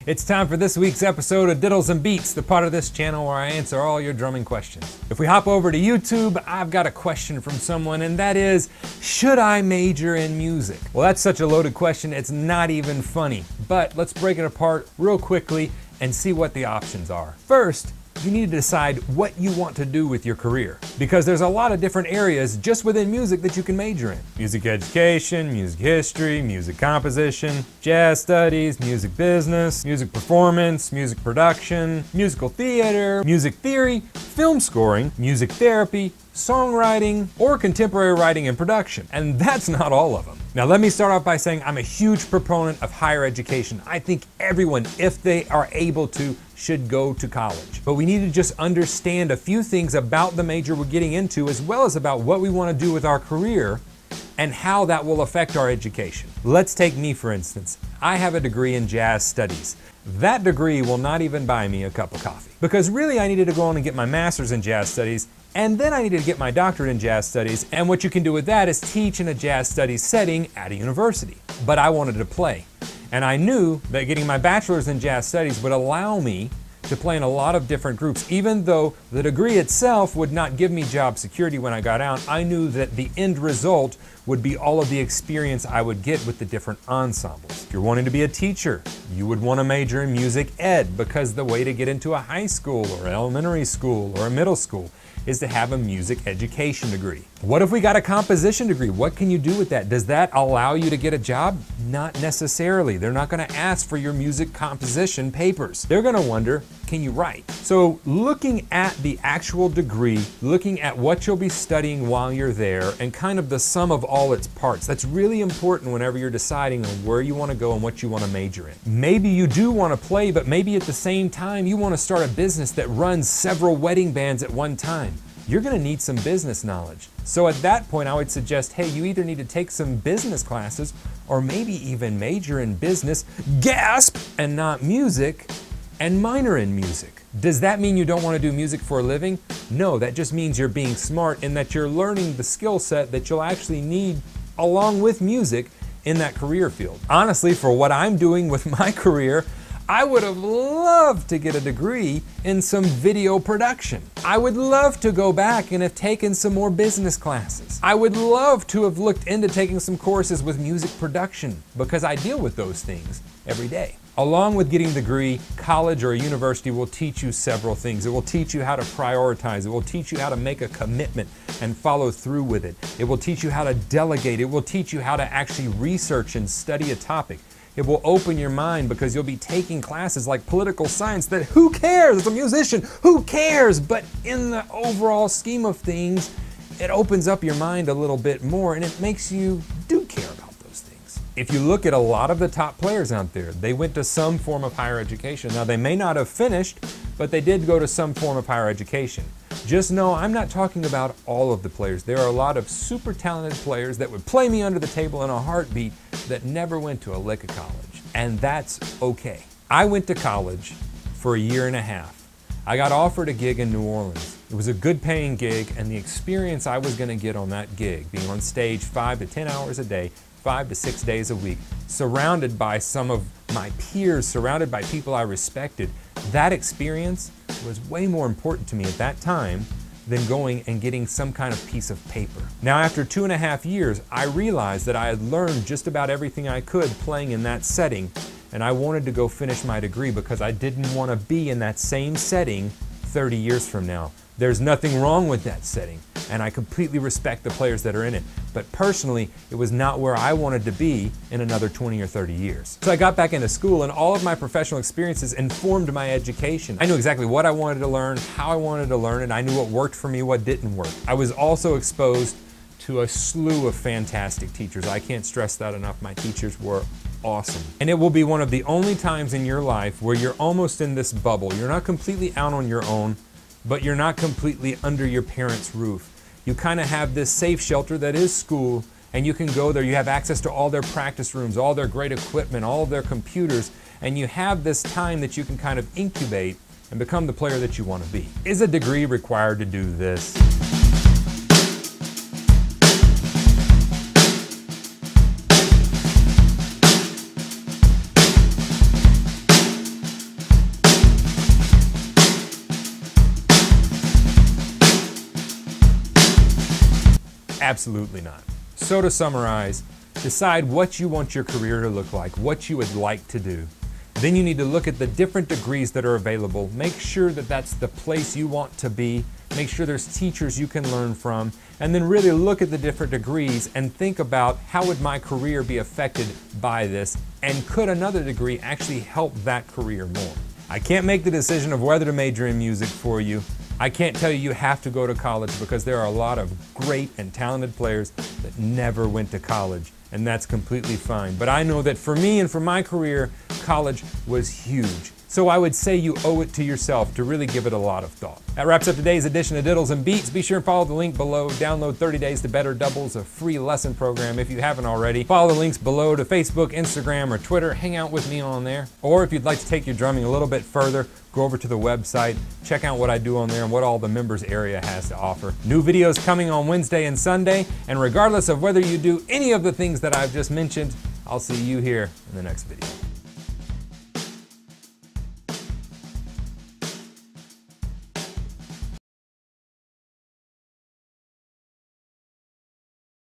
It's time for this week's episode of Diddles and Beats, the part of this channel where I answer all your drumming questions. If we hop over to YouTube, I've got a question from someone, and that is, should I major in music? Well, that's such a loaded question, it's not even funny. But let's break it apart real quickly and see what the options are. First, you need to decide what you want to do with your career, because there's a lot of different areas just within music that you can major in. Music education, music history, music composition, jazz studies, music business, music performance, music production, musical theater, music theory, film scoring, music therapy, songwriting, or contemporary writing and production. And that's not all of them. Now let me start off by saying I'm a huge proponent of higher education. I think everyone, if they are able to, should go to college. But we need to just understand a few things about the major we're getting into, as well as about what we want to do with our career and how that will affect our education. Let's take me for instance. I have a degree in jazz studies. That degree will not even buy me a cup of coffee, because really I needed to go on and get my master's in jazz studies, and then I needed to get my doctorate in jazz studies, and what you can do with that is teach in a jazz studies setting at a university. But I wanted to play, and I knew that getting my bachelor's in jazz studies would allow me to play in a lot of different groups. Even though the degree itself would not give me job security when I got out, I knew that the end result would be all of the experience I would get with the different ensembles. If you're wanting to be a teacher, you would want to major in music ed, because the way to get into a high school or elementary school or a middle school is to have a music education degree. What if we got a composition degree? What can you do with that? Does that allow you to get a job? Not necessarily. They're not going to ask for your music composition papers. They're going to wonder, can you write? So looking at the actual degree, looking at what you'll be studying while you're there, and kind of the sum of all its parts, that's really important whenever you're deciding on where you want to go and what you want to major in. Maybe you do want to play, but maybe at the same time you want to start a business that runs several wedding bands at one time. You're going to need some business knowledge. So at that point, I would suggest, hey, you either need to take some business classes or maybe even major in business, gasp, and not music, and minor in music. Does that mean you don't want to do music for a living? No, that just means you're being smart in that you're learning the skill set that you'll actually need along with music in that career field. Honestly, for what I'm doing with my career, I would have loved to get a degree in some video production. I would love to go back and have taken some more business classes. I would love to have looked into taking some courses with music production, because I deal with those things every day. Along with getting a degree, college or a university will teach you several things. It will teach you how to prioritize. It will teach you how to make a commitment and follow through with it. It will teach you how to delegate. It will teach you how to actually research and study a topic. It will open your mind, because you'll be taking classes like political science that who cares? As a musician, who cares? But in the overall scheme of things, it opens up your mind a little bit more, and it makes you do care about those things. If you look at a lot of the top players out there, they went to some form of higher education. Now, they may not have finished, but they did go to some form of higher education. Just know I'm not talking about all of the players. There are a lot of super talented players that would play me under the table in a heartbeat that never went to a lick of college. And that's okay. I went to college for a year and a half. I got offered a gig in New Orleans. It was a good paying gig, and the experience I was going to get on that gig, being on stage 5 to 10 hours a day, 5 to 6 days a week, surrounded by some of my peers, surrounded by people I respected, that experience was way more important to me at that time than going and getting some kind of piece of paper. Now, after 2.5 years, I realized that I had learned just about everything I could playing in that setting, and I wanted to go finish my degree because I didn't want to be in that same setting 30 years from now. There's nothing wrong with that setting, and I completely respect the players that are in it. But personally, it was not where I wanted to be in another 20 or 30 years. So I got back into school, and all of my professional experiences informed my education. I knew exactly what I wanted to learn, how I wanted to learn it. I knew what worked for me, what didn't work. I was also exposed to a slew of fantastic teachers. I can't stress that enough. My teachers were awesome. And it will be one of the only times in your life where you're almost in this bubble. You're not completely out on your own, but you're not completely under your parents' roof. You kind of have this safe shelter that is school, and you can go there. You have access to all their practice rooms, all their great equipment, all of their computers, and you have this time that you can kind of incubate and become the player that you want to be. Is a degree required to do this? Absolutely not. So to summarize, decide what you want your career to look like, what you would like to do. Then you need to look at the different degrees that are available. Make sure that that's the place you want to be. Make sure there's teachers you can learn from. And then really look at the different degrees and think about how would my career be affected by this, and could another degree actually help that career more? I can't make the decision of whether to major in music for you. I can't tell you you have to go to college, because there are a lot of great and talented players that never went to college, and that's completely fine. But I know that for me and for my career, college was huge. So I would say you owe it to yourself to really give it a lot of thought. That wraps up today's edition of Diddles and Beats. Be sure and follow the link below. Download 30 Days to Better Doubles, a free lesson program if you haven't already. Follow the links below to Facebook, Instagram, or Twitter. Hang out with me on there. Or if you'd like to take your drumming a little bit further, go over to the website, check out what I do on there and what all the members area has to offer. New videos coming on Wednesday and Sunday, and regardless of whether you do any of the things that I've just mentioned, I'll see you here in the next video.